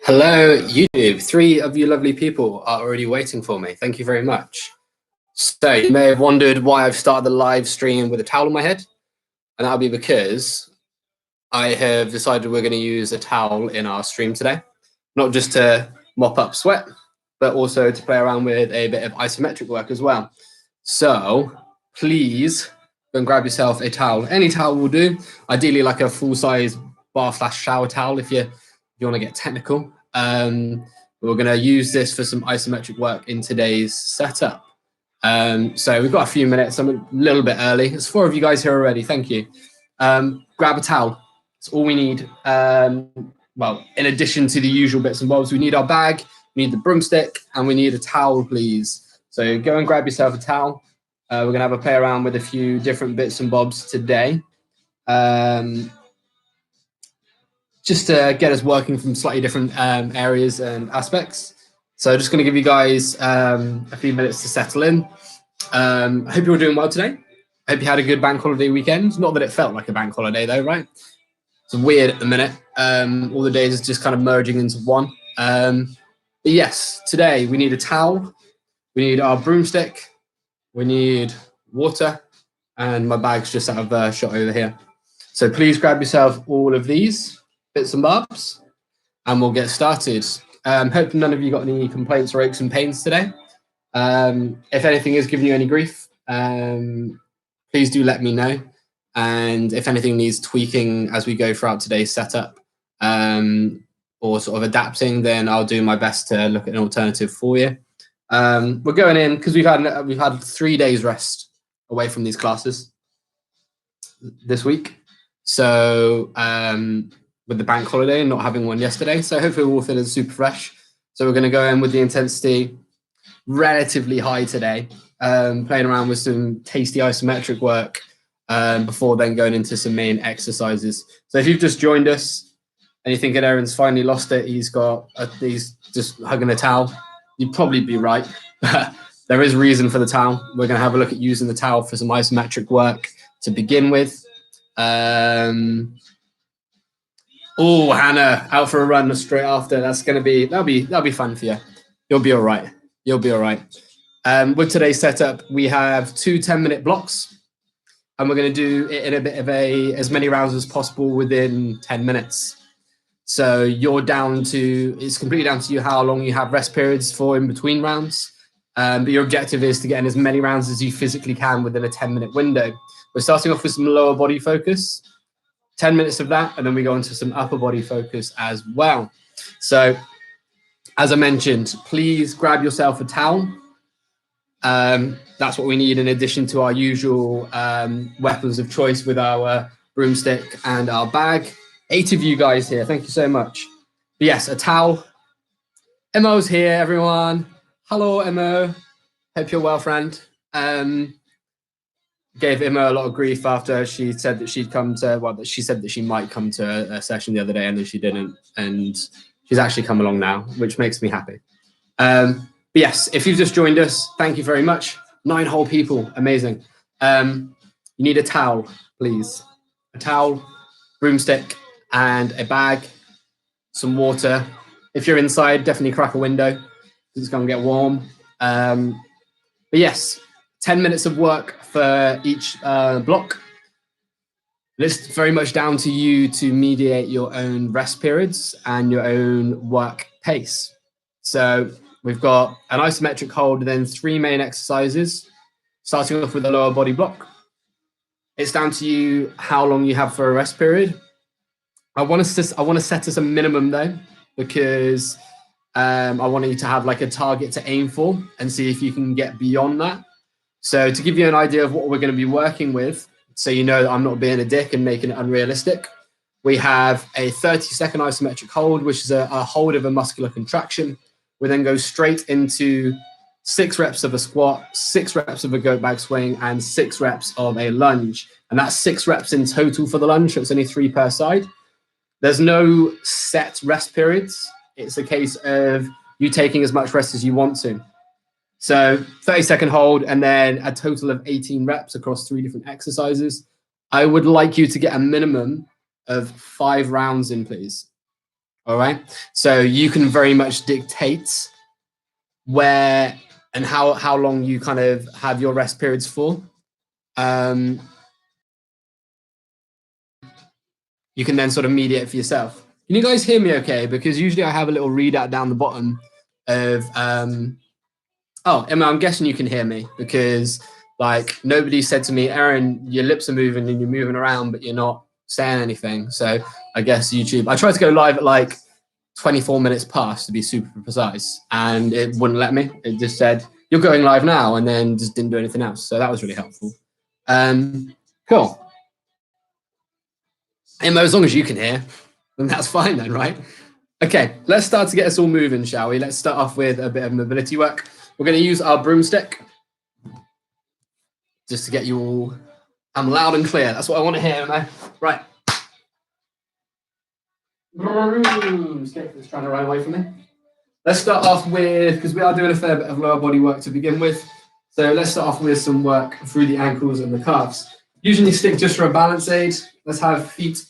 Hello, YouTube. 3 of you lovely people are already waiting for me. Thank you very much. So you may have wondered why I've started the live stream with a towel on my head, and that'll be because I have decided we're going to use a towel in our stream today, not just to mop up sweat, but also to play around with a bit of isometric work as well. So please go and grab yourself a towel. Any towel will do. Ideally, like a full-size bar/shower towel if you want to get technical. We're going to use this for some isometric work in today's setup. So we've got a few minutes. I'm a little bit early. There's 4 of you guys here already. Thank you. Grab a towel. That's all we need. Well, in addition to the usual bits and bobs, we need our bag, we need the broomstick, and we need a towel, please. So go and grab yourself a towel. We're going to have a play around with a few different bits and bobs today. Just to get us working from slightly different areas and aspects. So just going to give you guys a few minutes to settle in. I hope you're all doing well today. I hope you had a good bank holiday weekend. Not that it felt like a bank holiday though, right? It's weird at the minute. All the days are just kind of merging into one. But yes, today we need a towel. We need our broomstick. We need water. And my bag's just out of shot over here. So please grab yourself all of these bits and bobs, and we'll get started. Hope none of you got any complaints or aches and pains today. If anything is giving you any grief, please do let me know. And if anything needs tweaking as we go throughout today's setup, or sort of adapting, then I'll do my best to look at an alternative for you. We're going in because we've had 3 days rest away from these classes this week. So with the bank holiday and not having one yesterday. So hopefully we're all feeling super fresh. So we're going to go in with the intensity relatively high today, playing around with some tasty isometric work before then going into some main exercises. So if you've just joined us and you're thinking Aaron's finally lost it, he's just hugging a towel, you'd probably be right. There is reason for the towel. We're going to have a look at using the towel for some isometric work to begin with. Oh, Hannah, out for a run straight after. That'll be fun for you. You'll be all right. You'll be all right. With today's setup, we have 2 10-minute blocks, and we're going to do it in a bit of as many rounds as possible within 10 minutes. So it's completely down to you how long you have rest periods for in between rounds. But your objective is to get in as many rounds as you physically can within a 10-minute window. We're starting off with some lower body focus. 10 minutes of that, and then we go into some upper body focus as well. So, as I mentioned, please grab yourself a towel. That's what we need in addition to our usual weapons of choice with our broomstick and our bag. 8 of you guys here, thank you so much. But yes, a towel. Emo's here, everyone. Hello, Emo. Hope you're well, friend. Gave Emma a lot of grief after she said that she said that she might come to a session the other day and then she didn't, and she's actually come along now, which makes me happy. But yes, if you've just joined us, thank you very much. 9 whole people, amazing. You need a towel, please. A towel, broomstick, and a bag, some water. If you're inside, definitely crack a window because it's going to get warm. But yes, 10 minutes of work for each block. It's very much down to you to mediate your own rest periods and your own work pace. So we've got an isometric hold, then 3 main exercises, starting off with the lower body block. It's down to you how long you have for a rest period. I want to set us a minimum though, because I want you to have like a target to aim for and see if you can get beyond that. So to give you an idea of what we're going to be working with, so you know that I'm not being a dick and making it unrealistic, we have a 30-second isometric hold, which is a hold of a muscular contraction. We then go straight into 6 reps of a squat, 6 reps of a goat bag swing, and 6 reps of a lunge. And that's 6 reps in total for the lunge, so it's only 3 per side. There's no set rest periods. It's a case of you taking as much rest as you want to. So 30-second hold, and then a total of 18 reps across 3 different exercises. I would like you to get a minimum of 5 rounds in, please. All right. So you can very much dictate where and how long you kind of have your rest periods for. You can then sort of mediate for yourself. Can you guys hear me okay? Because usually I have a little readout down the bottom of, oh, Emma, I'm guessing you can hear me because like nobody said to me, Aaron, your lips are moving and you're moving around, but you're not saying anything. So I guess YouTube, I tried to go live at like 24 minutes past to be super precise and it wouldn't let me. It just said, you're going live now, and then just didn't do anything else. So that was really helpful. Cool. Emma, as long as you can hear, then that's fine then, right? Okay, let's start to get us all moving, shall we? Let's start off with a bit of mobility work. We're going to use our broomstick just to get you all, I'm loud and clear. That's what I want to hear, Emma. Right. Broomstick is trying to run away from me. Let's start off with, because we are doing a fair bit of lower body work to begin with. So let's start off with some work through the ankles and the calves. Usually stick just for a balance aid. Let's have feet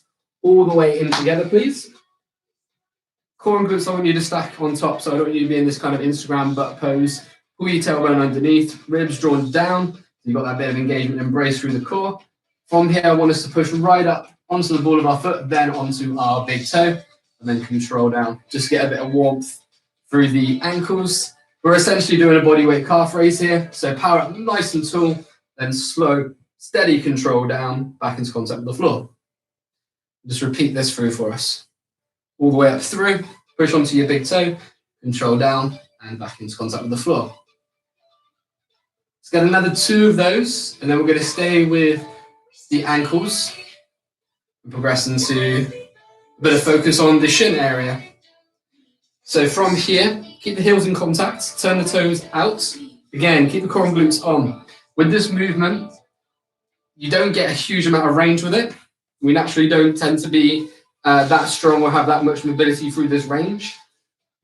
all the way in together, please. Core and glutes I want you to stack on top, so I don't want you to be in this kind of Instagram butt pose. Pull your tailbone underneath, ribs drawn down. You've got that bit of engagement and brace through the core. From here, I want us to push right up onto the ball of our foot, then onto our big toe, and then control down. Just get a bit of warmth through the ankles. We're essentially doing a bodyweight calf raise here. So power up nice and tall, then slow, steady control down, back into contact with the floor. Just repeat this through for us. All the way up through, push onto your big toe, control down, and back into contact with the floor. Let's get another 2 of those, and then we're going to stay with the ankles. Progress into a bit of focus on the shin area. So from here, keep the heels in contact, turn the toes out. Again, keep the core and glutes on. With this movement, you don't get a huge amount of range with it. We naturally don't tend to be that strong or have that much mobility through this range.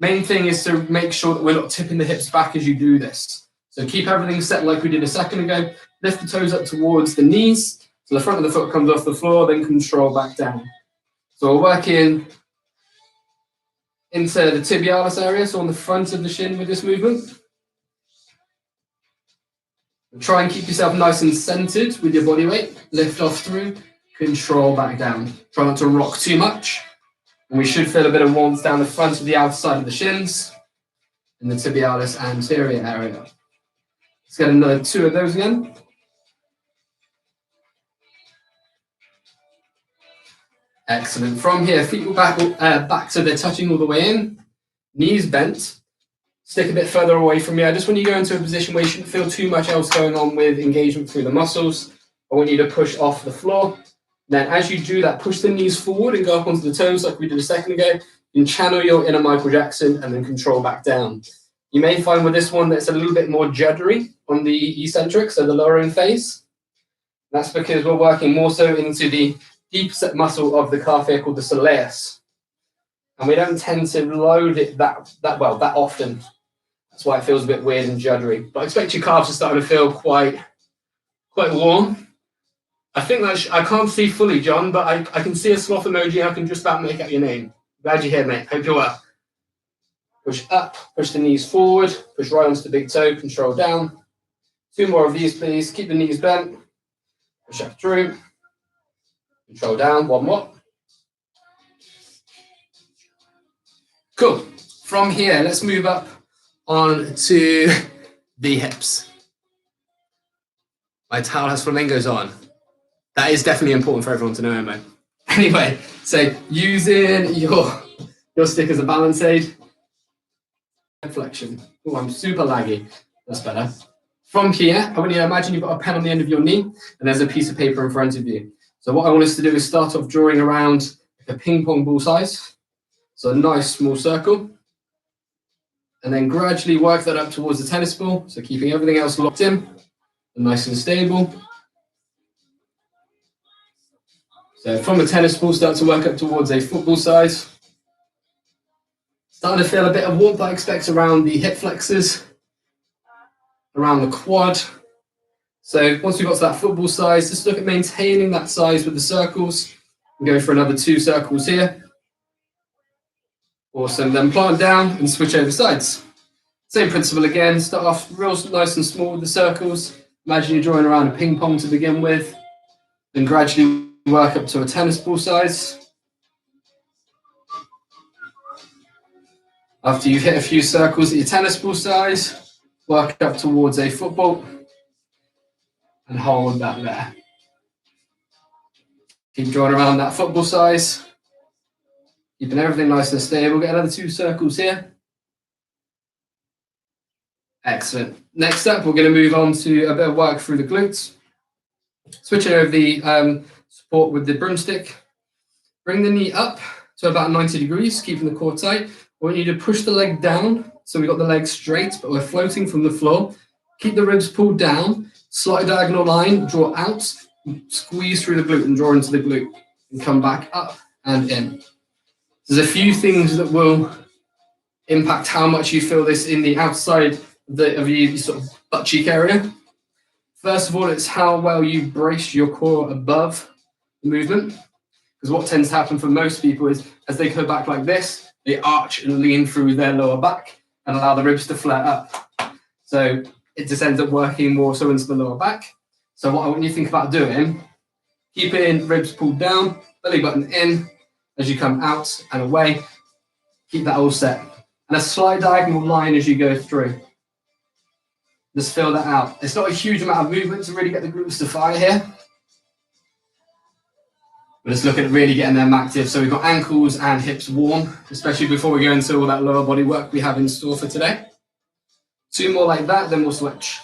Main thing is to make sure that we're not tipping the hips back as you do this. So keep everything set like we did a second ago. Lift the toes up towards the knees, so the front of the foot comes off the floor, then control back down. So we're working into the tibialis area, so on the front of the shin with this movement. Try and keep yourself nice and centered with your body weight. Lift off through, control back down. Try not to rock too much. And we should feel a bit of warmth down the front of the outside of the shins in the tibialis anterior area. Let's get another 2 of those again. Excellent. From here, feet will back so they're touching all the way in. Knees bent. Stick a bit further away from me. I just want you to go into a position where you shouldn't feel too much else going on with engagement through the muscles. I want you to push off the floor. Then as you do that, push the knees forward and go up onto the toes like we did a second ago. You can channel your inner Michael Jackson and then control back down. You may find with this one that it's a little bit more juddery on the eccentric, so the lowering phase. That's because we're working more so into the deep set muscle of the calf here called the soleus. And we don't tend to load it that often. That's why it feels a bit weird and juddery. But I expect your calves are starting to feel quite warm. I think that I can't see fully, John, but I can see a sloth emoji. I can just about make out your name. Glad you're here, mate. Hope you're well. Push up, push the knees forward, push right onto the big toe, control down. 2 more of these, please. Keep the knees bent. Push up through. Control down. 1 more. Cool. From here, let's move up on to the hips. My towel has flamingos on. That is definitely important for everyone to know, Emma. Anyway, so using your stick as a balance aid. Flexion. Oh, I'm super laggy. That's better. From here, I want you to imagine you've got a pen on the end of your knee and there's a piece of paper in front of you. So what I want us to do is start off drawing around a ping pong ball size. So a nice small circle. And then gradually work that up towards the tennis ball. So keeping everything else locked in and nice and stable. So from a tennis ball, start to work up towards a football size. Starting to feel a bit of warmth, I expect, around the hip flexors, around the quad. So once we've got to that football size, just look at maintaining that size with the circles. And go for another 2 circles here. Awesome. Then plant down and switch over sides. Same principle again. Start off real nice and small with the circles. Imagine you're drawing around a ping pong to begin with. Then gradually work up to a tennis ball size. After you've hit a few circles at your tennis ball size, work up towards a football and hold that there. Keep drawing around that football size, keeping everything nice and stable. Get another 2 circles here. Excellent. Next up, we're going to move on to a bit of work through the glutes. Switching over the support with the broomstick. Bring the knee up to about 90 degrees, keeping the core tight. I want you to push the leg down, so we've got the leg straight, but we're floating from the floor. Keep the ribs pulled down, slight diagonal line, draw out, squeeze through the glute and draw into the glute, and come back up and in. There's a few things that will impact how much you feel this in the outside of your sort of butt cheek area. First of all, it's how well you brace your core above the movement. Because what tends to happen for most people is as they go back like this, they arch and lean through their lower back and allow the ribs to flare up. So it just ends up working more so into the lower back. So what I want you to think about doing, keeping ribs pulled down, belly button in as you come out and away. Keep that all set. And a slight diagonal line as you go through. Just fill that out. It's not a huge amount of movement to really get the glutes to fire here. We're just looking at really getting them active. So we've got ankles and hips warm, especially before we go into all that lower body work we have in store for today. 2 more like that, then we'll switch.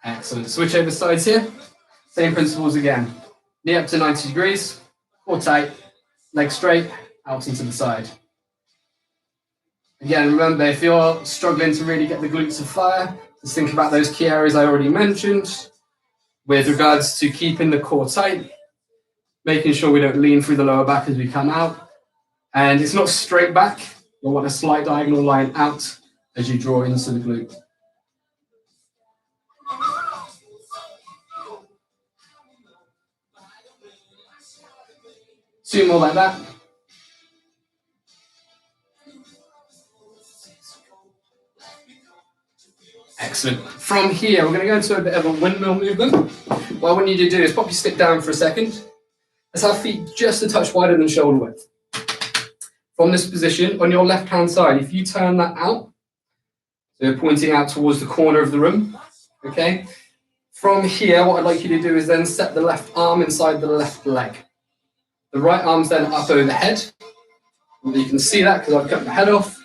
Excellent. Switch over sides here. Same principles again. Knee up to 90 degrees, core tight, leg straight, out into the side. Again, remember, if you're struggling to really get the glutes to fire, just think about those key areas I already mentioned with regards to keeping the core tight, making sure we don't lean through the lower back as we come out. And it's not straight back. You'll want a slight diagonal line out as you draw into the glute. Two more like that. Excellent. From here, we're going to go into a bit of a windmill movement. What I want you to do is pop your stick down for a second. Let's have feet just a touch wider than shoulder width. From this position, on your left-hand side, if you turn that out, so you're pointing out towards the corner of the room, okay? From here, what I'd like you to do is then set the left arm inside the left leg. The right arm's then up overhead. You can see that because I've cut my head off.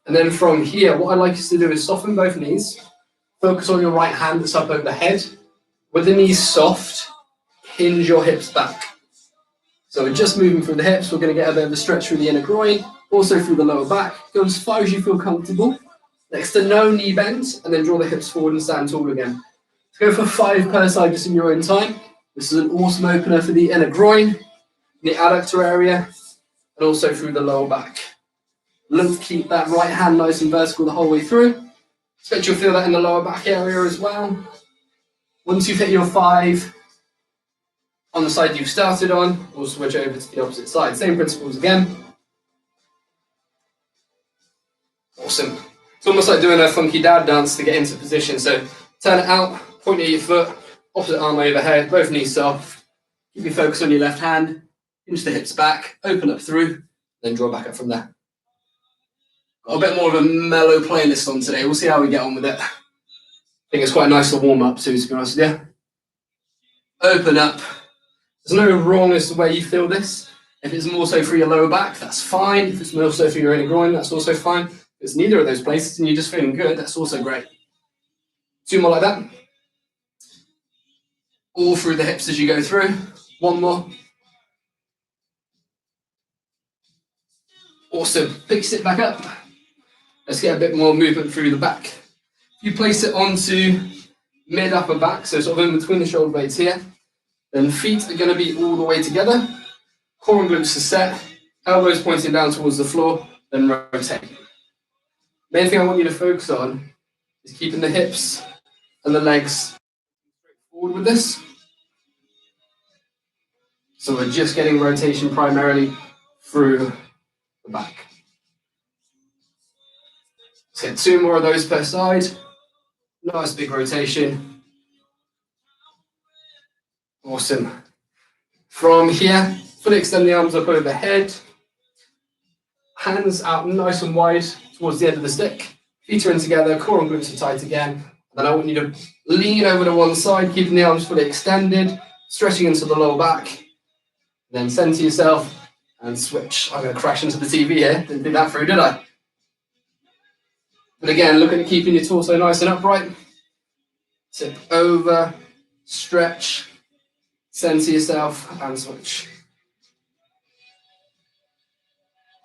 And then from here, what I'd like you to do is soften both knees. Focus on your right hand that's up overhead. With the knees soft, hinge your hips back. So we're just moving through the hips. We're going to get a bit of a stretch through the inner groin, also through the lower back. Go as far as you feel comfortable. Next to no knee bends, and then draw the hips forward and stand tall again. Go for 5 per side just in your own time. This is an awesome opener for the inner groin, the adductor area, and also through the lower back. Look to keep that right hand nice and vertical the whole way through. Expect you'll feel that in the lower back area as well. Once you've hit your 5 on the side you've started on, we'll switch over to the opposite side. Same principles again. Awesome. It's almost like doing a funky dad dance to get into position. So turn it out, point at your foot, opposite arm overhead, both knees soft. Keep your focus on your left hand, hinge the hips back, open up through, then draw back up from there. Got a bit more of a mellow playlist on today. We'll see how we get on with it. I think it's quite nice to warm up too, to be honest with you. Open up. There's no wrong as to where you feel this. If it's more so for your lower back, that's fine. If it's more so for your inner groin, that's also fine. If it's neither of those places and you're just feeling good, that's also great. 2 more like that. All through the hips as you go through. 1 more. Awesome. Pick your sit back up. Let's get a bit more movement through the back. You place it onto mid-upper back, so sort of in between the shoulder blades here. Then feet are going to be all the way together. Core and glutes are set. Elbows pointing down towards the floor. Then rotate. Main thing I want you to focus on is keeping the hips and the legs forward with this. So we're just getting rotation primarily through the back. Let's get 2 more of those per side. Nice big rotation. Awesome. From here, fully extend the arms up over the head. Hands out nice and wide towards the end of the stick. Feet are in together, core and glutes are tight again. Then I want you to lean over to one side, keeping the arms fully extended, stretching into the lower back. Then center yourself and switch. I'm going to crash into the TV here. Didn't think that through, did I? But again, look at keeping your torso nice and upright. Tip over, stretch, center yourself, and switch.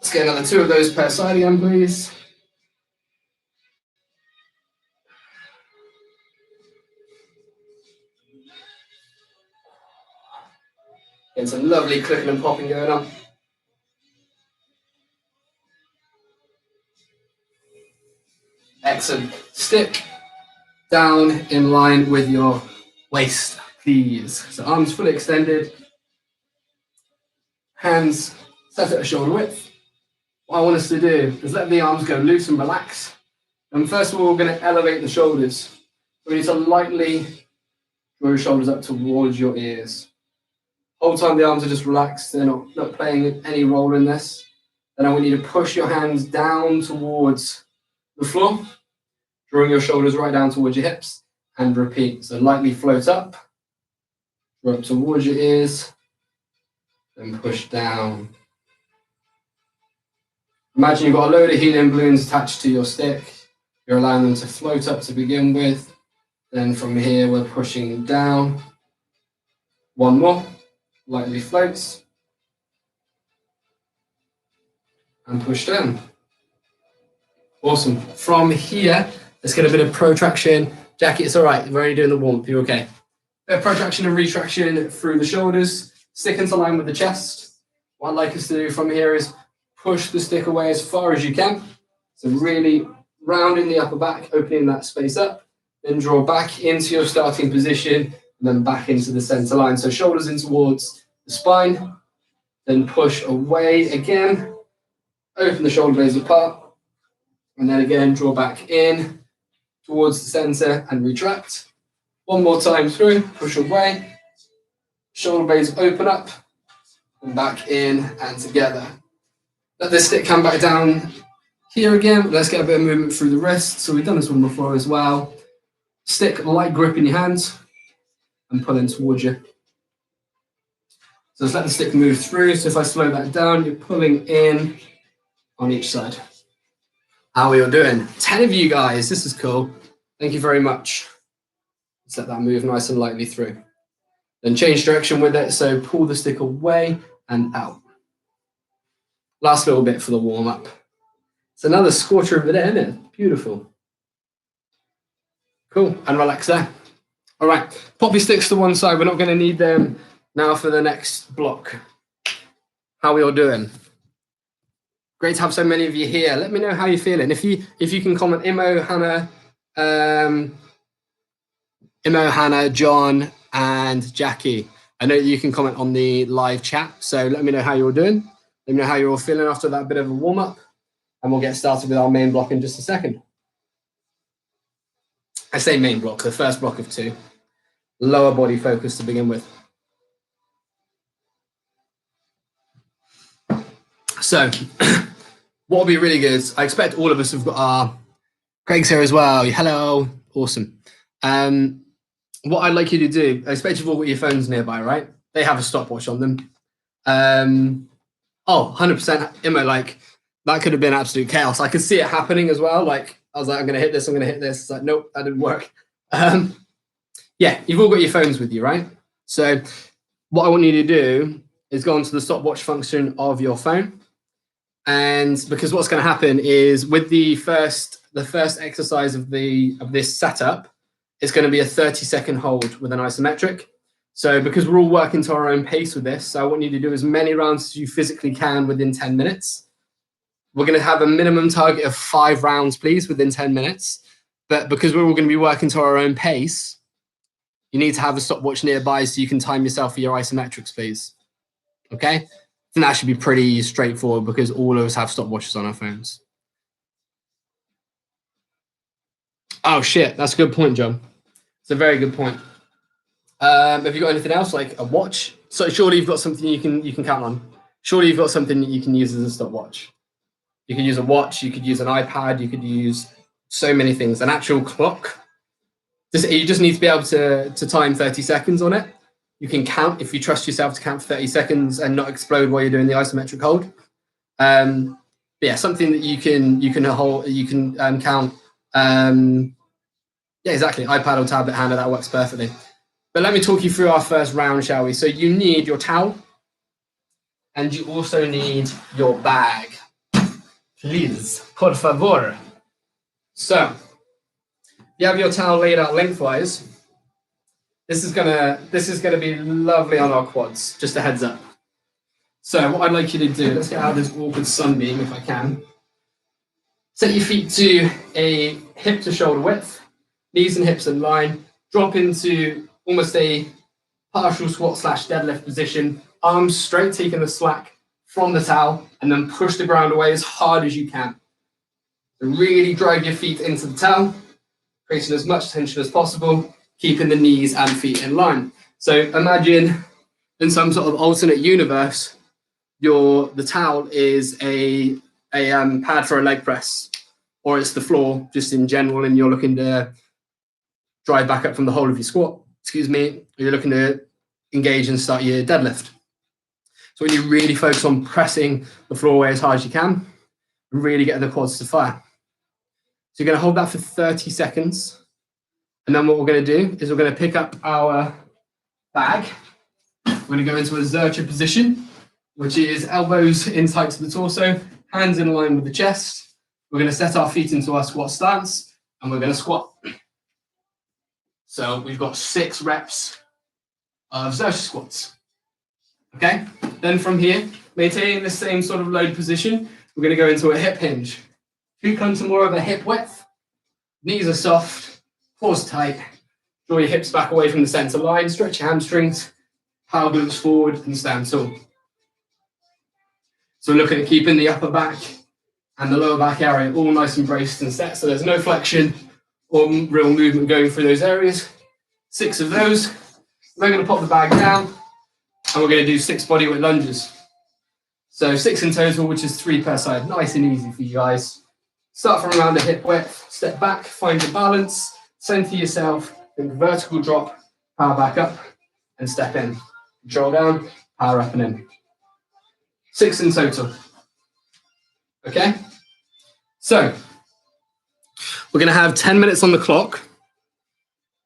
Let's get another 2 of those per side again, please. Getting some lovely clicking and popping going on. Excellent. Stick down in line with your waist, please. So arms fully extended. Hands set at a shoulder width. What I want us to do is let the arms go loose and relax. And first of all, we're going to elevate the shoulders. We need to lightly draw your shoulders up towards your ears. Whole time the arms are just relaxed, they're not playing any role in this. Then I want you to push your hands down towards the floor, drawing your shoulders right down towards your hips, and repeat. So lightly float up, draw up towards your ears, then push down. Imagine you've got a load of helium balloons attached to your stick. You're allowing them to float up to begin with. Then from here, we're pushing down. 1 more. Lightly floats and push down. Awesome. From here, let's get a bit of protraction. Jackie, it's all right. We're only doing the warm-up. You're okay. Bit of protraction and retraction through the shoulders. Stick into line with the chest. What I'd like us to do from here is push the stick away as far as you can. So really rounding the upper back, opening that space up. Then draw back into your starting position. And then back into the center line. So shoulders in towards the spine, then push away again, open the shoulder blades apart, and then again draw back in towards the center and retract. 1 more time through, push away, shoulder blades open up, and back in and together. Let this stick come back down here again. Let's get a bit of movement through the wrist. So we've done this one before as well. Stick light grip in your hands and pull in towards you. So just let the stick move through. So if I slow that down, you're pulling in on each side. How are you all doing? 10 of you guys, this is cool. Thank you very much. Let's let that move nice and lightly through. Then change direction with it. So pull the stick away and out. Last little bit for the warm up. It's another scorcher over there, isn't it? Beautiful. Cool, and relax there. All right, pop your sticks to one side. We're not going to need them now for the next block. How are we all doing? Great to have so many of you here. Let me know how you're feeling. If you can comment, Imo, Hannah, John, and Jackie. I know you can comment on the live chat. So let me know how you're all doing. Let me know how you're all feeling after that bit of a warm up, and we'll get started with our main block in just a second. I say main block, the first block of 2. Lower body focus to begin with. So, what will be really good, I expect all of us have got our, Craig's here as well, hello, awesome. What I'd like you to do, I expect you've all got your phones nearby, right? They have a stopwatch on them. 100%, Imo, like, that could have been absolute chaos. I could see it happening as well, like, I was like, I'm going to hit this, I'm going to hit this. It's like, nope, that didn't work. Yeah, you've all got your phones with you, right? So what I want you to do is go onto the stopwatch function of your phone. And because what's going to happen is with the first exercise of this setup, it's going to be a 30-second hold with an isometric. So because we're all working to our own pace with this, so I want you to do as many rounds as you physically can within 10 minutes. We're going to have a minimum target of 5 rounds, please, within 10 minutes. But because we're all going to be working to our own pace, you need to have a stopwatch nearby so you can time yourself for your isometrics, please. Okay? I think that should be pretty straightforward because all of us have stopwatches on our phones. Oh, shit. That's a good point, John. It's a very good point. Have you got anything else, like a watch? So surely you've got something you can count on. Surely you've got something that you can use as a stopwatch. You could use a watch, you could use an iPad, you could use so many things. An actual clock. You just need to be able to time 30 seconds on it. You can count if you trust yourself to count for 30 seconds and not explode while you're doing the isometric hold. But yeah, something that you can count. Yeah, exactly. iPad or tablet handle, that works perfectly. But let me talk you through our first round, shall we? So you need your towel, and you also need your bag. Please, por favor. So you have your towel laid out lengthwise. This is gonna be lovely on our quads. Just a heads up. So what I'd like you to do, let's get out of this awkward sunbeam if I can. Set your feet to a hip to shoulder width, knees and hips in line. Drop into almost a partial squat / deadlift position. Arms straight, taking the slack from the towel, and then push the ground away as hard as you can. So really drive your feet into the towel, creating as much tension as possible, keeping the knees and feet in line. So imagine in some sort of alternate universe, the towel is a pad for a leg press, or it's the floor just in general, and you're looking to drive back up from the whole of your squat. You're looking to engage and start your deadlift. So when you really focus on pressing the floor away as hard as you can, and really getting the quads to fire. So you're going to hold that for 30 seconds. And then what we're going to do is we're going to pick up our bag. We're going to go into a Zercher position, which is elbows in tight to the torso, hands in line with the chest. We're going to set our feet into our squat stance, and we're going to squat. So we've got 6 reps of Zercher squats. Okay? Then from here, maintaining the same sort of load position, we're going to go into a hip hinge. Feet come to more of a hip width. Knees are soft, core tight. Draw your hips back away from the center line. Stretch your hamstrings, power glutes forward, and stand tall. So we're looking at keeping the upper back and the lower back area all nice and braced and set. So there's no flexion or real movement going through those areas. 6 of those. We're going to pop the bag down, and we're going to do 6 bodyweight lunges. So 6 in total, which is 3 per side. Nice and easy for you guys. Start from around the hip width, step back, find your balance, center yourself, then vertical drop, power back up, and step in. Control down, power up and in. 6 in total. Okay? So, we're going to have 10 minutes on the clock.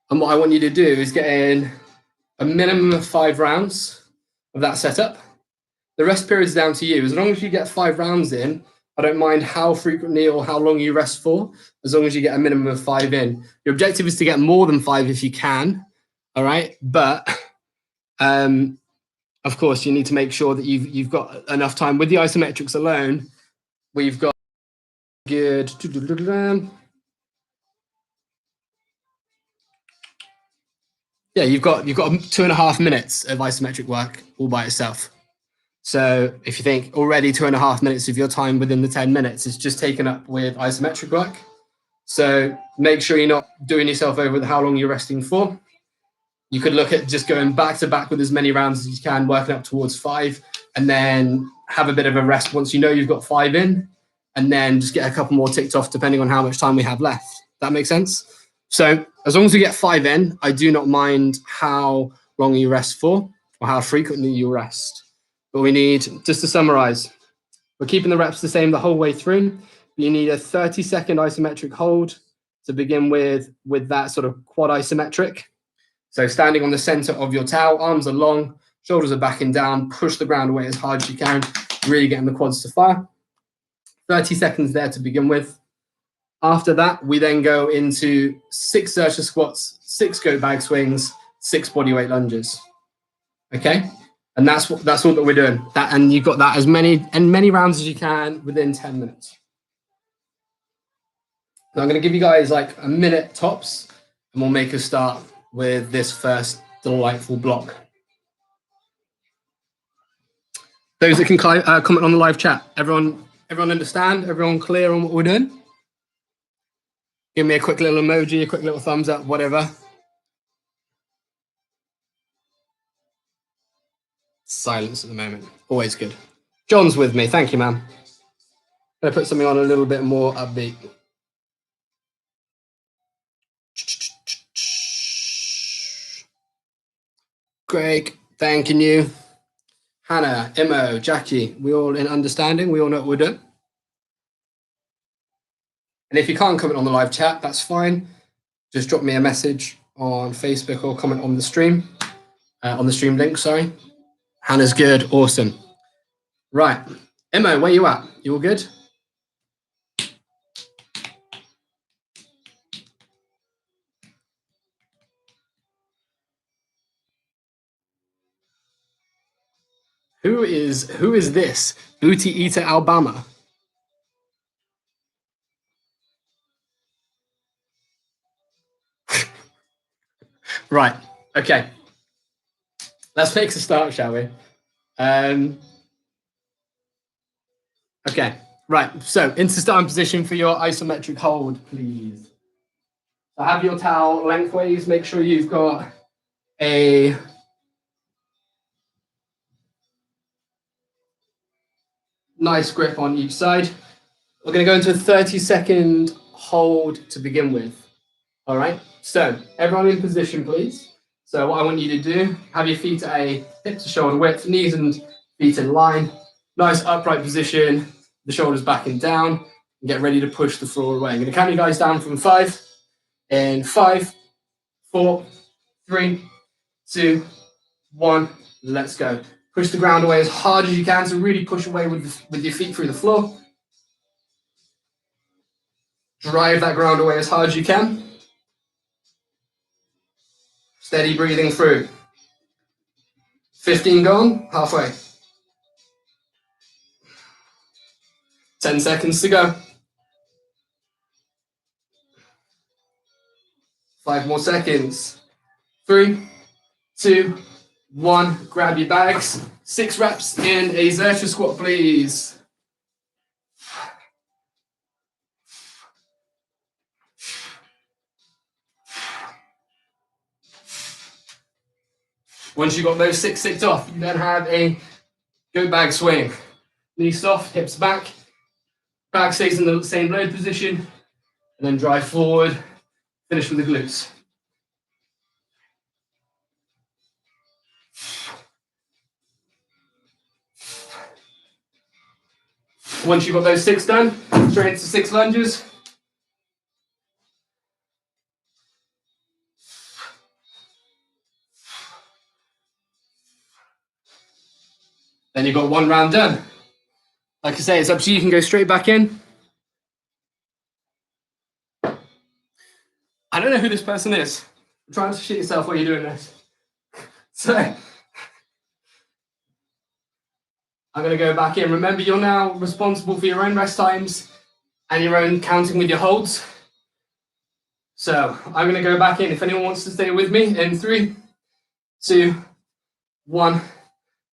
And what I want you to do is get in a minimum of 5 rounds of that setup. The rest period is down to you. As long as you get 5 rounds in, I don't mind how frequently or how long you rest for, as long as you get a minimum of 5 in. Your objective is to get more than 5 if you can, all right? But, of course, you need to make sure that you've got enough time. With the isometrics alone, we've got good... Yeah, you've got 2.5 minutes of isometric work all by itself. So if you think already 2.5 minutes of your time within the 10 minutes is just taken up with isometric work. So make sure you're not doing yourself over with how long you're resting for. You could look at just going back to back with as many rounds as you can, working up towards 5, and then have a bit of a rest once you know you've got 5 in, and then just get a couple more ticked off depending on how much time we have left. That makes sense? So as long as we get 5 in, I do not mind how long you rest for or how frequently you rest. But we need, just to summarize, we're keeping the reps the same the whole way through. You need a 30-second isometric hold to begin with that sort of quad isometric. So standing on the center of your towel, arms are long, shoulders are back and down, push the ground away as hard as you can, really getting the quads to fire. 30 seconds there to begin with. After that, we then go into 6 Zercher squats, 6 goat bag swings, 6 bodyweight lunges. Okay? And that's all that we're doing. That, and you've got that as many rounds as you can within 10 minutes. Now I'm going to give you guys like a minute tops, and we'll make a start with this first delightful block. Those that can comment on the live chat. Everyone understand? Everyone clear on what we're doing? Give me a quick little emoji, a quick little thumbs up, whatever. Silence at the moment. Always good. John's with me. Thank you, man. I'm going to put something on a little bit more upbeat. Greg, thanking you. Hannah, Imo, Jackie, we all in understanding? We all know what we're doing? And if you can't comment on the live chat, that's fine. Just drop me a message on Facebook or comment on the stream, on the stream link, sorry. Hannah's good, awesome. Right, Imo, where you at? You all good? Who is this? Booty Eater Alabama. Right, okay. Let's make a start, shall we? Okay, right. So into starting position for your isometric hold, please. So have your towel lengthways. Make sure you've got a nice grip on each side. We're going to go into a 30-second hold to begin with. All right. So everyone in position, please. So what I want you to do, have your feet at a hip to shoulder width, knees and feet in line. Nice upright position, the shoulders back and down, and get ready to push the floor away. I'm going to count you guys down from 5. In 5, 4, 3, 2, 1. Let's go. Push the ground away as hard as you can. So really push away with your feet through the floor. Drive that ground away as hard as you can. Steady breathing through. 15 gone, halfway. 10 seconds to go. 5 more seconds. 3, 2, 1. Grab your bags. 6 reps in a Xerxes squat, please. Once you've got those 6 ticked off, you then have a goat bag swing. Knees soft, hips back. Back stays in the same load position. And then drive forward. Finish with the glutes. Once you've got those 6 done, straight into 6 lunges. Then you've got 1 round done. Like I say, it's up to you. You can go straight back in. I don't know who this person is. I'm trying to shit yourself while you're doing this. So I'm going to go back in. Remember, you're now responsible for your own rest times and your own counting with your holds. So I'm going to go back in. If anyone wants to stay with me, in 3, 2, 1,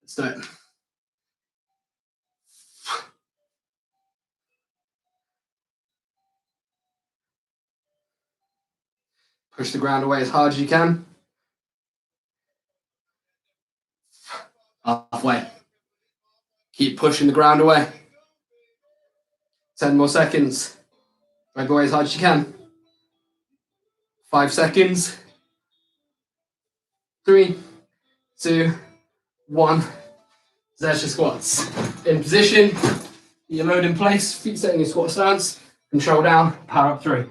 let's do it. Push the ground away as hard as you can. Halfway. Keep pushing the ground away. 10 more seconds. Drive away as hard as you can. 5 seconds. 3, 2, 1. Xerxes squats. In position. Your load in place. Feet set in your squat stance. Control down. Power up 3.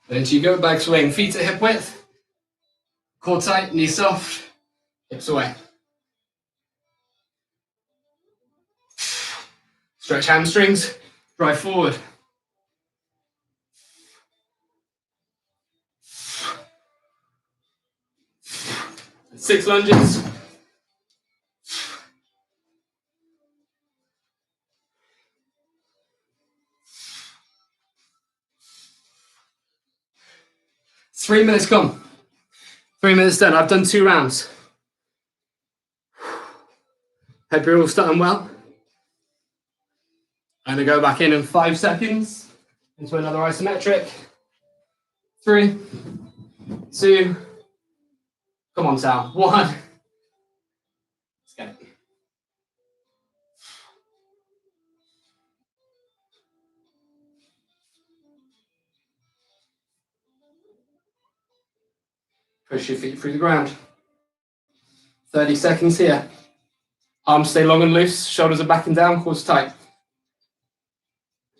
Then into your goat bag swing. Feet at hip width. Core tight. Knees soft. Hips away. Stretch hamstrings. Drive forward. 6 lunges. Three minutes gone. 3 minutes done. I've done 2 rounds. Hope you're all starting well. I'm going to go back in 5 seconds into another isometric. 3, 2, come on, Sal. 1. Let's get it. Push your feet through the ground. 30 seconds here. Arms stay long and loose, shoulders are back and down, quads tight.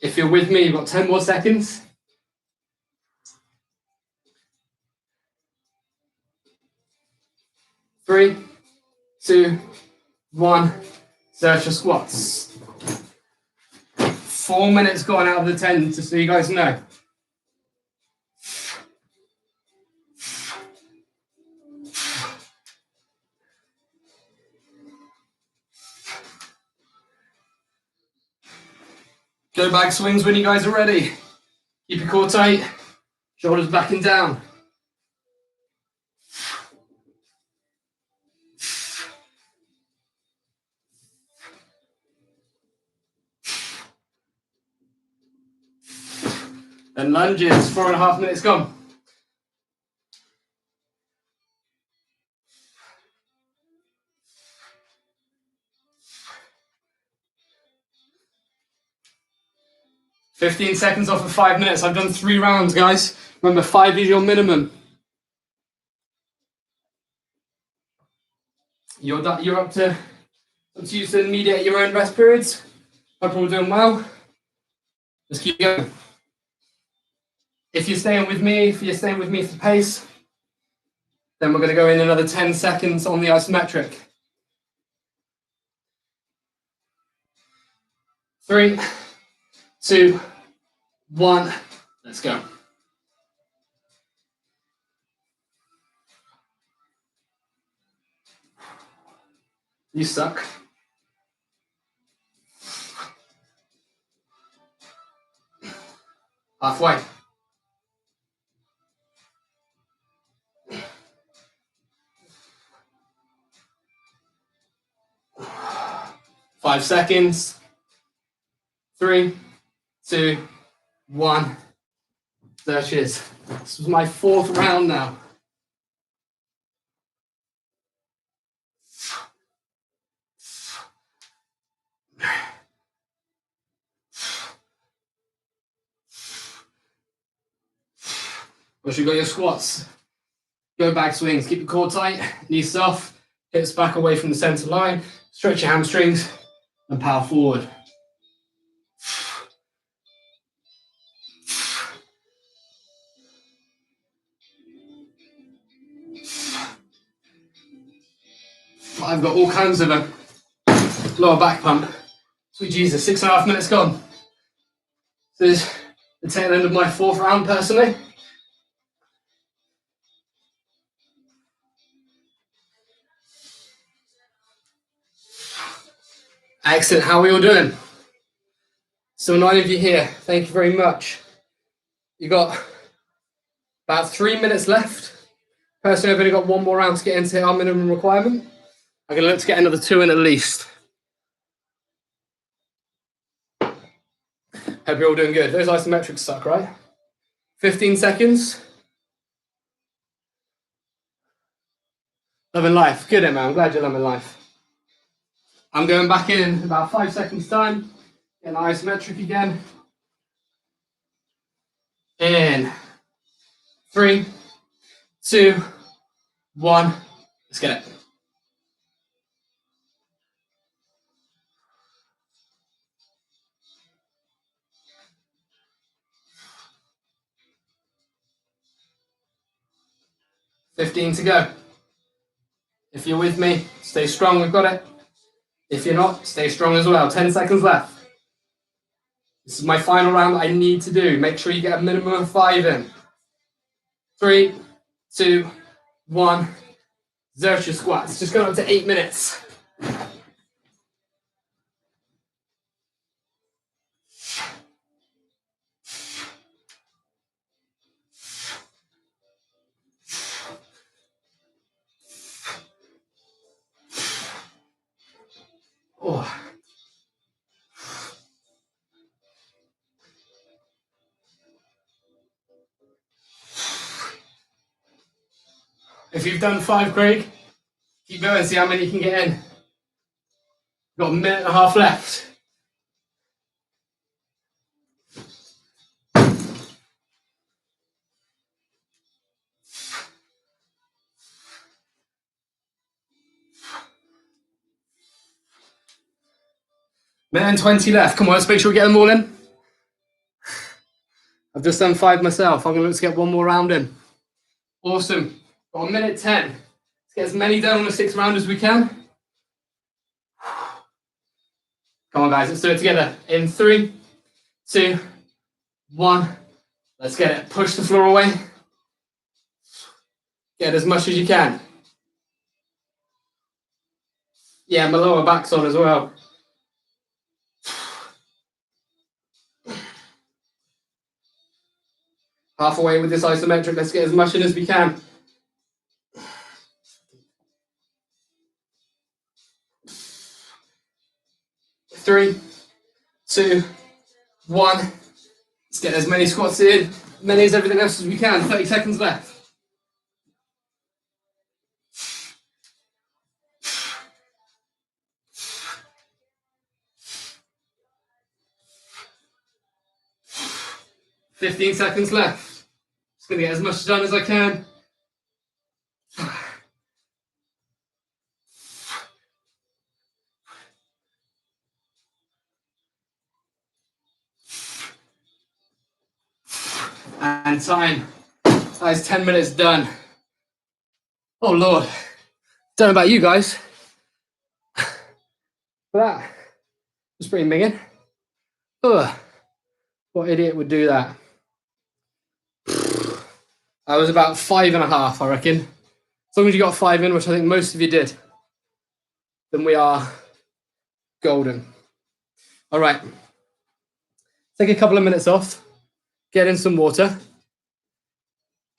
If you're with me, you've got 10 more seconds. 3, 2, 1. Search your squats. 4 minutes gone out of the 10, just so you guys know. Go back swings when you guys are ready. Keep your core tight, shoulders back and down. Then lunges, 4.5 minutes gone. "15 seconds off of 5 minutes. I've done 3 rounds, guys. Remember, 5 is your minimum. You're up to you to mediate your own rest periods. Hope you're all doing well. Let's keep going. If you're staying with me for the pace, then we're going to go in another 10 seconds on the isometric. 3, 2, 1, let's go. You suck. Halfway. 5 seconds. 3, 2, 1. There she is. This was my 4th round now. Once you've got your squats, go back swings. Keep your core tight, knees soft, hips back away from the center line. Stretch your hamstrings and power forward. I've got all kinds of a lower back pump. Sweet Jesus, 6.5 minutes gone. This is the tail end of my 4th round personally. Excellent, how are we all doing? So 9 of you here, thank you very much. You got about 3 minutes left. Personally, I've only got 1 more round to get into our minimum requirement. I'm going to look to get another 2 in at least. Hope you're all doing good. Those isometrics suck, right? 15 seconds. Loving life. Good, man. I'm glad you're loving life. I'm going back in about 5 seconds time. Getting isometric again. In 3, 2, 1. Let's get it. $15 to go. If you're with me, stay strong, we've got it. If you're not, stay strong as well. 10 seconds left. This is my final round that I need to do. Make sure you get a minimum of 5 in. 3, 2, 1, Xerxes squats, just going up to 8 minutes. Oh. If you've done 5, Craig, keep going, see how many you can get in. Got a minute and a half left. Minute and 20 left. Come on, let's make sure we get them all in. I've just done 5 myself. I'm going to look to get one more round in. Awesome. Got a minute 10. Let's get as many done on the 6th round as we can. Come on, guys, let's do it together. In 3, 2, 1. Let's get it. Push the floor away. Get as much as you can. Yeah, my lower back's on as well. Halfway with this isometric. Let's get as much in as we can. Three, 2, 1. Let's get as many squats in, many as everything else as we can. 30 seconds left. $15 seconds left. Just going to get as much done as I can. And time. That is 10 minutes done. Oh, Lord. Don't know about you guys. But that was pretty minging. Ugh. What idiot would do that? I was about 5.5, I reckon. As long as you got 5 in, which I think most of you did, then we are golden. All right. Take a couple of minutes off. Get in some water.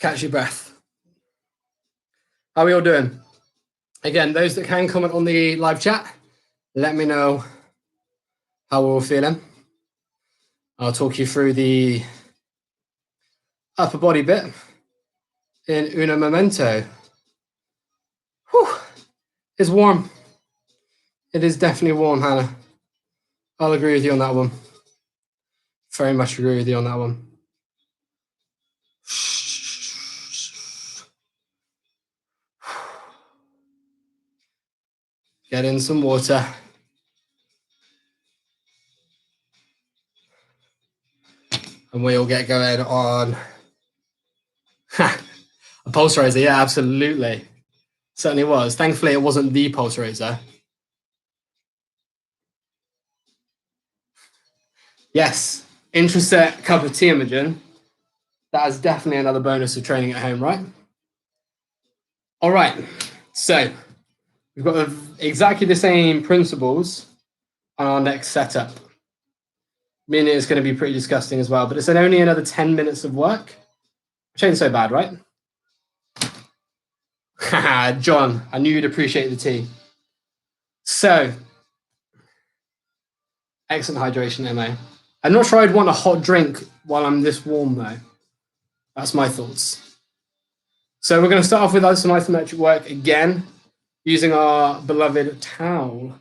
Catch your breath. How are we all doing? Again, those that can comment on the live chat, let me know how we're all feeling. I'll talk you through the upper body bit in uno momento. Whew. It's warm. It is definitely warm, Hannah. I'll agree with you on that one. Very much agree with you on that one. Get in some water. And we'll get going on a pulse raiser. Yeah, absolutely. Certainly was. Thankfully, it wasn't the pulse raiser. Yes, intraset cup of tea, Imogen. That is definitely another bonus of training at home, right? All right, so we've got exactly the same principles on our next setup. Meaning it's going to be pretty disgusting as well, but it's only another 10 minutes of work, which ain't so bad, right? John, I knew you'd appreciate the tea. So, excellent hydration, MO. I'm not sure I'd want a hot drink while I'm this warm, though. That's my thoughts. So we're going to start off with some isometric work again, using our beloved towel.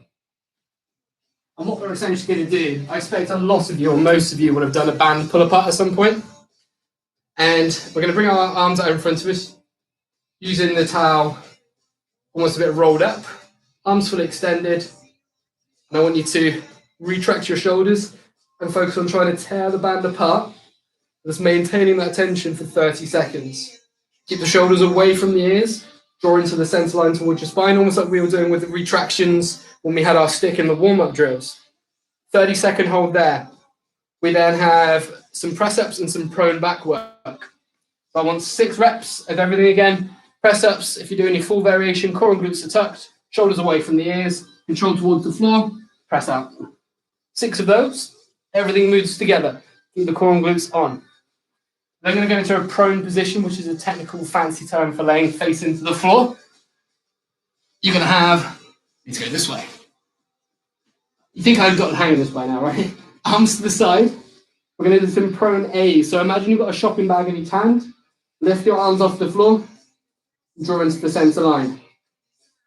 And what we're essentially going to do, I expect a lot of you, or most of you, would have done a band pull-apart at some point. And we're going to bring our arms out in front of us, using the towel almost a bit rolled up, arms fully extended. And I want you to retract your shoulders and focus on trying to tear the band apart. Just maintaining that tension for 30 seconds. Keep the shoulders away from the ears, draw into the center line towards your spine, almost like we were doing with the retractions when we had our stick in the warm-up drills. 30-second hold there. We then have some press-ups and some prone back work. So I want 6 reps of everything again. Press ups, if you're doing your full variation, core and glutes are tucked, shoulders away from the ears, control towards the floor, press out. 6 of those, everything moves together. Keep the core and glutes on. Then I'm going to go into a prone position, which is a technical fancy term for laying face into the floor. You're going to have, let's go this way. You think I've got the hang of this by now, right? Arms to the side. We're going to do some prone A's. So imagine you've got a shopping bag in each hand. Lift your arms off the floor. Draw into the center line.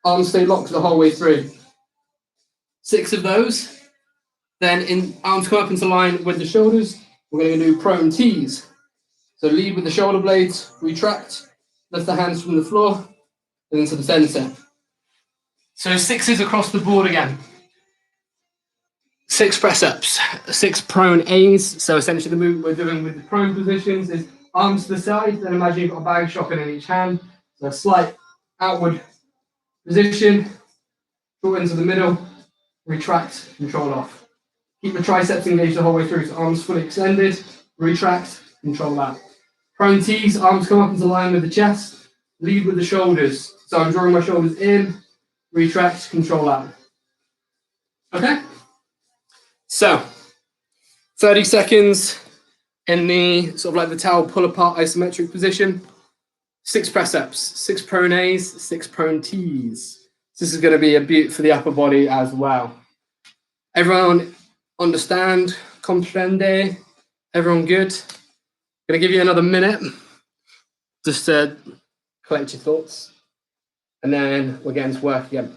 Arms stay locked the whole way through. 6 of those. Then arms come up into line with the shoulders. We're going to do prone T's. So lead with the shoulder blades, retract, lift the hands from the floor, and into the center. So 6s across the board again. 6 press-ups, 6 prone A's. So essentially the movement we're doing with the prone positions is arms to the side, then imagine you've got a bag shopping in each hand. So a slight outward position, draw into the middle, retract, control off. Keep the triceps engaged the whole way through, so arms fully extended, retract, control out. Prone T's, arms come up into line with the chest, lead with the shoulders. So I'm drawing my shoulders in, retract, control out. Okay? So, 30 seconds in the sort of like the towel pull apart isometric position. 6 press ups, 6 prone A's, 6 prone T's. This is going to be a beaut for the upper body as well. Everyone understand? Comprende? Everyone good? Going to give you another minute just to collect your thoughts, and then we're getting to work again.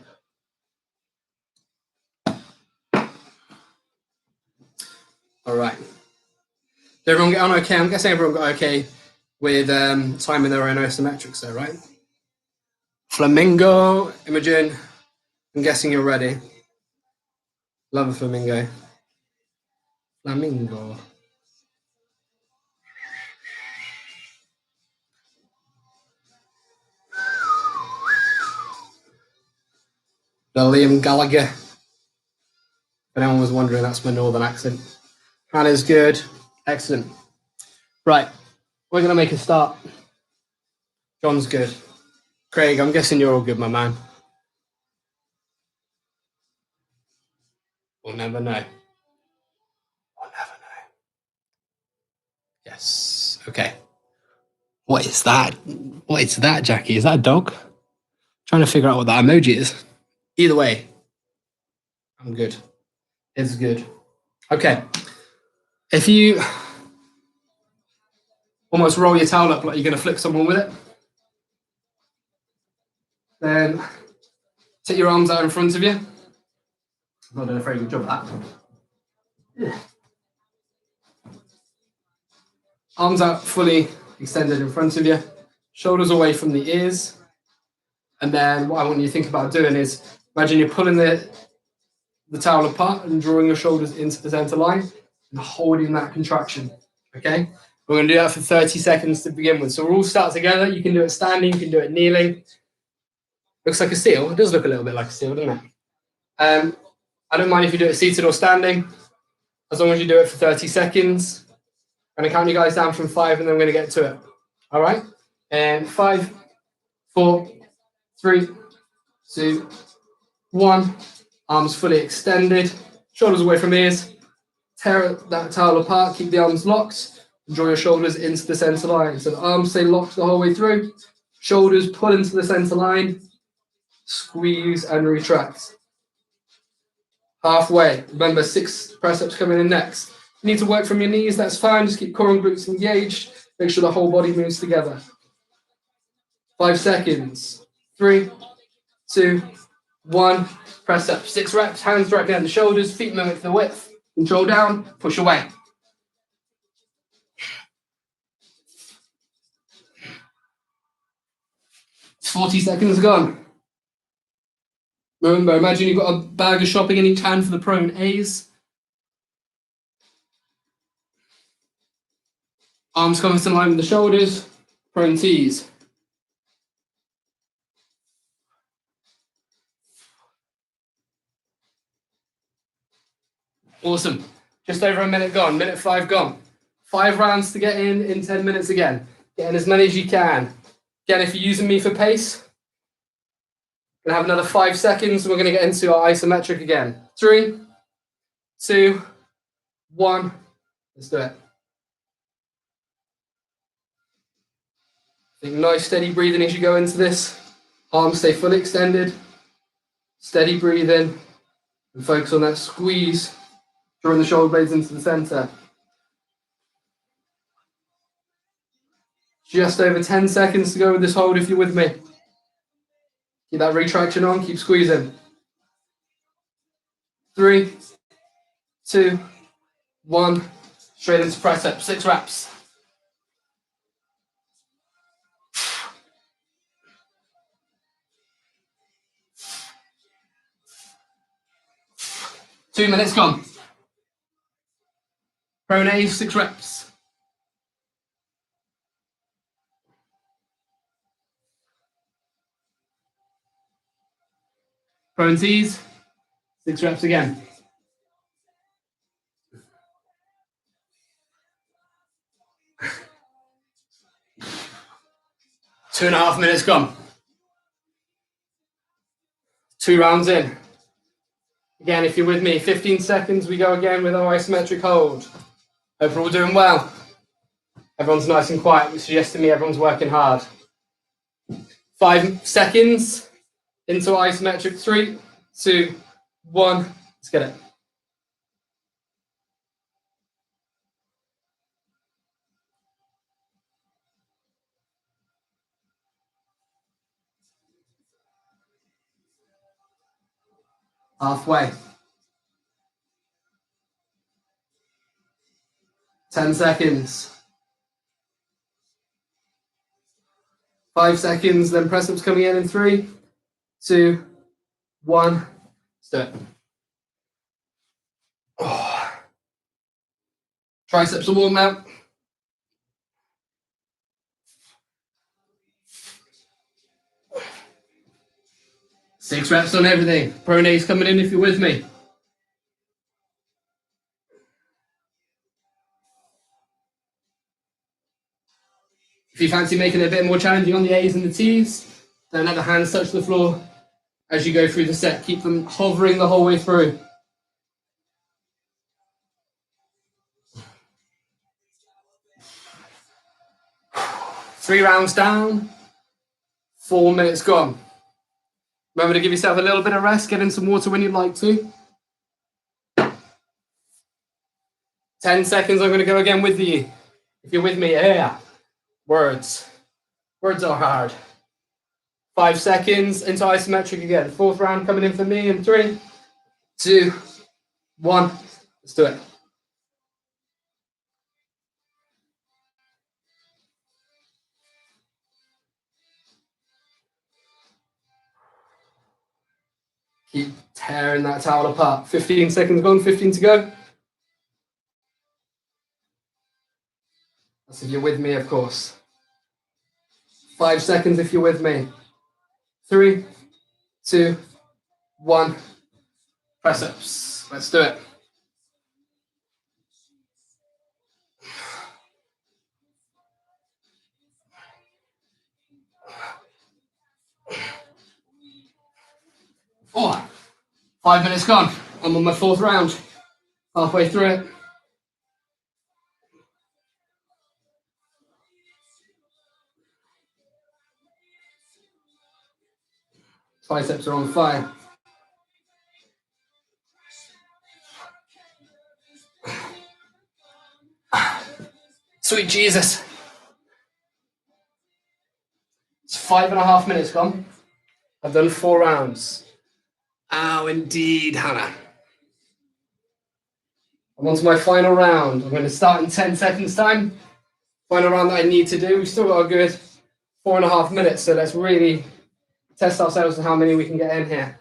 All right. Did everyone get on okay? I'm guessing everyone got okay with timing their own isometrics there, right? Flamingo, Imogen, I'm guessing you're ready. Love a flamingo. Flamingo. Liam Gallagher. If anyone was wondering, that's my northern accent. Hannah's good. Excellent. Right, we're going to make a start. John's good. Craig, I'm guessing you're all good, my man. We'll never know. We'll never know. Yes. Okay. What is that? What is that, Jackie? Is that a dog? Trying to figure out what that emoji is. Either way, I'm good. It's good. Okay. If you almost roll your towel up like you're going to flick someone with it, then take your arms out in front of you. I've not done a very good job of that. Yeah. Arms out fully extended in front of you, shoulders away from the ears. And then what I want you to think about doing is, imagine you're pulling the towel apart and drawing your shoulders into the center line and holding that contraction, okay? We're going to do that for 30 seconds to begin with. So we'll all start together. You can do it standing, you can do it kneeling. Looks like a seal. It does look a little bit like a seal, doesn't it? I don't mind if you do it seated or standing, as long as you do it for 30 seconds. I'm going to count you guys down from 5 and then we're going to get to it. All right? And 5, 4, 3, 2, 1. Arms fully extended, shoulders away from ears. Tear that towel apart, keep the arms locked, and draw your shoulders into the center line. So the arms stay locked the whole way through. Shoulders pull into the center line, squeeze and retract. Halfway. Remember, 6 press-ups coming in next. You need to work from your knees, that's fine. Just keep core and glutes engaged. Make sure the whole body moves together. 5 seconds. 3, 2, 1. Press up. 6 reps. Hands directly on the shoulders. Feet mimic the width. Control down. Push away. It's 40 seconds gone. Remember, imagine you've got a bag of shopping in each hand for the prone A's. Arms come in line with the shoulders. Prone T's. Awesome. Just over a minute gone. Minute 5 gone. 5 rounds to get in 10 minutes again. Get in as many as you can. Again, if you're using me for pace, we're gonna have another 5 seconds, and we're gonna get into our isometric again. 3, 2, 1. Let's do it. Think nice steady breathing as you go into this. Arms stay fully extended. Steady breathing. And focus on that squeeze, drawing the shoulder blades into the center. Just over 10 seconds to go with this hold if you're with me. Keep that retraction on, keep squeezing. 3, 2, 1. Straight into press up, 6 reps. Two minutes gone. Pronate, 6 reps. Prone T's, 6 reps again. 2.5 minutes gone. 2 rounds in. Again, if you're with me, 15 seconds, we go again with our isometric hold. Hope we're all doing well. Everyone's nice and quiet, which suggests to me everyone's working hard. 5 seconds into isometric. 3, 2, 1. Let's get it. Halfway. 10 seconds. 5 seconds, then press ups coming in 3, 2, 1. Let's do it. Oh. Triceps are warm out. Six reps on everything. Pronate's coming in if you're with me. If you fancy making it a bit more challenging on the A's and the T's, don't let the hands touch the floor as you go through the set. Keep them hovering the whole way through. Three rounds down, 4 minutes gone. Remember to give yourself a little bit of rest, get in some water when you'd like to. 10 seconds, I'm going to go again with you. If you're with me, yeah. Words. Words are hard. 5 seconds into isometric again. Fourth round coming in for me in 3, 2, 1. Let's do it. Keep tearing that towel apart. 15 seconds gone, 15 to go. That's if you're with me, of course. 5 seconds if you're with me. 3, 2, 1. Press ups. Let's do it. Oh, 5 minutes gone. I'm on my fourth round. Halfway through it. Triceps are on fire. Sweet Jesus. It's 5.5 minutes gone. I've done 4 rounds. Oh, indeed, Hannah. I'm on to my final round. I'm going to start in 10 seconds time. Final round that I need to do. We've still got a good 4.5 minutes, so let's really test ourselves to how many we can get in here.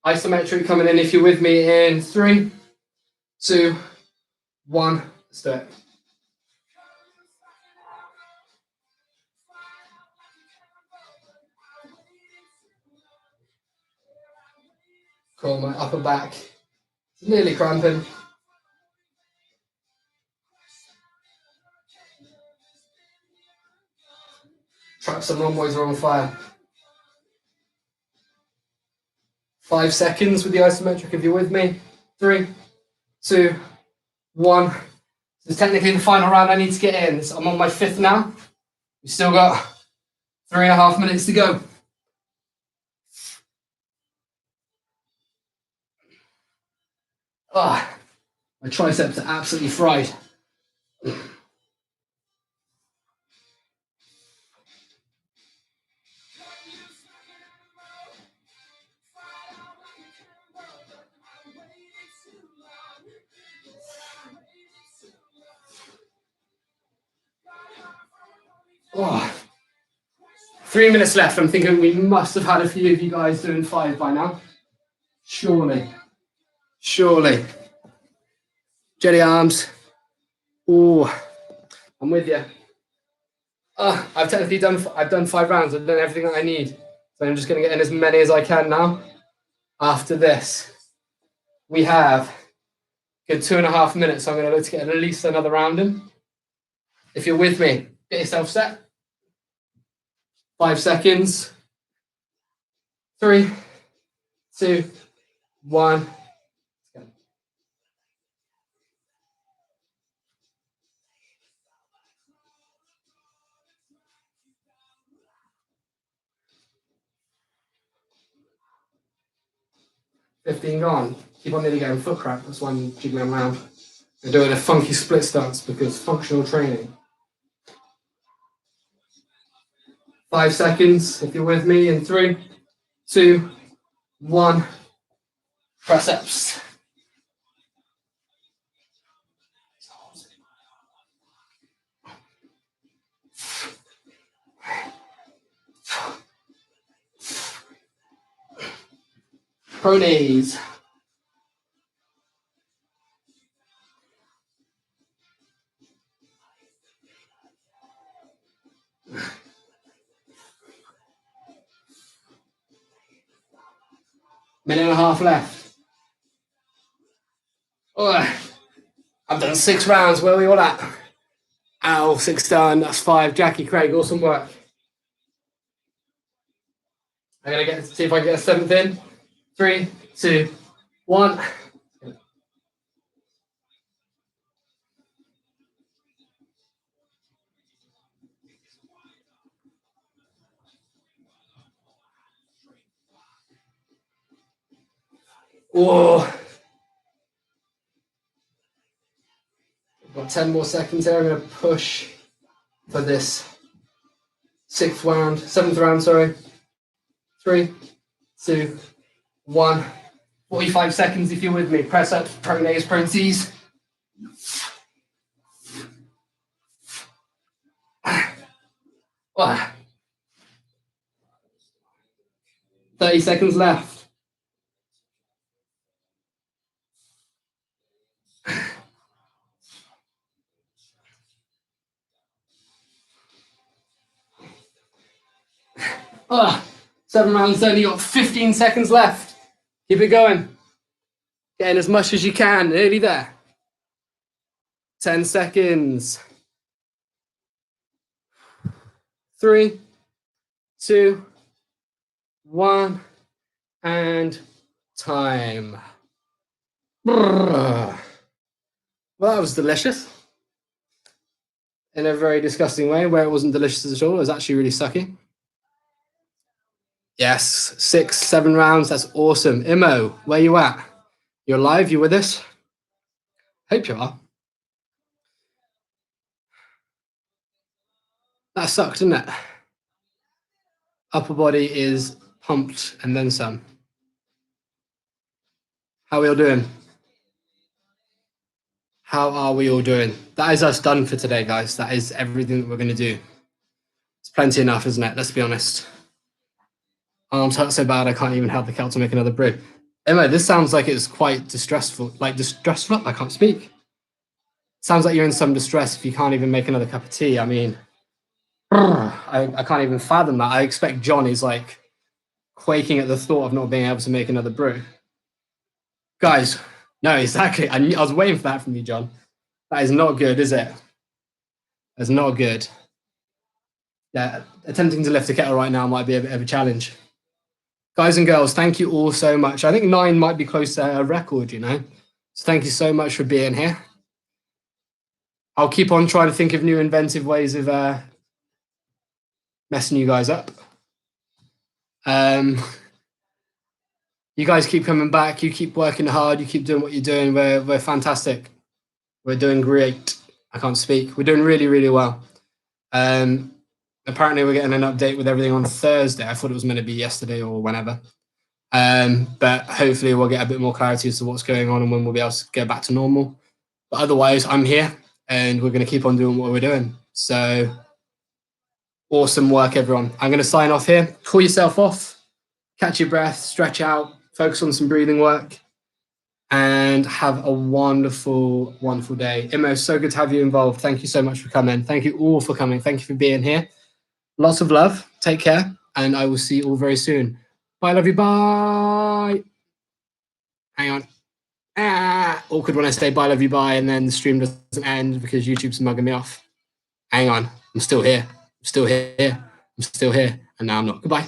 Isometric coming in if you're with me in 3, 2, 1. Let's do it. Cool, my upper back is nearly cramping. Traps and rhomboids are on fire. 5 seconds with the isometric if you're with me. 3, 2, 1. This is technically the final round I need to get in. I'm on my 5th now. We've still got 3.5 minutes to go. Oh, my triceps are absolutely fried. Oh. 3 minutes left. I'm thinking we must have had a few of you guys doing 5 by now. Surely. Jelly arms. Oh, I'm with you. I've done 5 rounds. I've done everything that I need. So I'm just going to get in as many as I can now. After this, we have a good 2.5 minutes. So I'm going to look to get at least another round in. If you're with me, get yourself set. 5 seconds. 3, 2, 1. 15 gone. Keep on nearly going foot cramp. That's why I'm jiggling around. I'm doing a funky split stance because functional training. 5 seconds if you're with me in 3, 2, 1. Press ups. Pro knees. Minute and a half left. Oh, I've done 6 rounds. Where are we all at? Ow, 6 done. That's 5. Jackie Craig, awesome work. I'm going to see if I can get a 7th in. 3, 2, 1. Whoa. Got 10 more seconds there. I'm going to push for this 7th round, sorry. 3, 2, 1. 45 seconds if you're with me. Press up, pronase, pronesies. Oh. 30 seconds left. Oh, 7 rounds done. You got 15 seconds left. Keep it going. Getting as much as you can. Nearly there. 10 seconds. 3, 2, 1, and time. Well, that was delicious. In a very disgusting way, where it wasn't delicious at all. It was actually really sucky. Yes, 6, 7 rounds. That's awesome. Imo, where you at? You're live? You with us? Hope you are. That sucked, didn't it? Upper body is pumped and then some. How are we all doing? How are we all doing? That is us done for today, guys. That is everything that we're going to do. It's plenty enough, isn't it? Let's be honest. Arms hurt so bad I can't even help the cow to make another brew. Emma, this sounds like it's quite distressful. Like distressful? I can't speak. Sounds like you're in some distress if you can't even make another cup of tea. I mean, I can't even fathom that. I expect John is like quaking at the thought of not being able to make another brew. Guys, no, exactly. I was waiting for that from you, John. That is not good, is it? That's not good. yeah, attempting to lift a kettle right now might be a bit of a challenge. Guys and girls, thank you all so much. I think 9 might be close to a record, you know. So thank you so much for being here. I'll keep on trying to think of new inventive ways of messing you guys up. You guys keep coming back. You keep working hard. You keep doing what you're doing. We're fantastic. We're doing great. I can't speak. We're doing really, really well. Apparently, we're getting an update with everything on Thursday. I thought it was meant to be yesterday or whenever. But hopefully, we'll get a bit more clarity as to what's going on and when we'll be able to go back to normal. But otherwise, I'm here and we're going to keep on doing what we're doing. So awesome work, everyone. I'm going to sign off here. Cool yourself off, catch your breath, stretch out, focus on some breathing work, and have a wonderful, wonderful day. Imo, so good to have you involved. Thank you so much for coming. Thank you all for coming. Thank you for being here. Lots of love. Take care. And I will see you all very soon. Bye, love you. Bye. Hang on. Awkward when I say bye, love you, bye, and then the stream doesn't end because YouTube's mugging me off. Hang on. I'm still here. I'm still here. I'm still here. And now I'm not. Goodbye.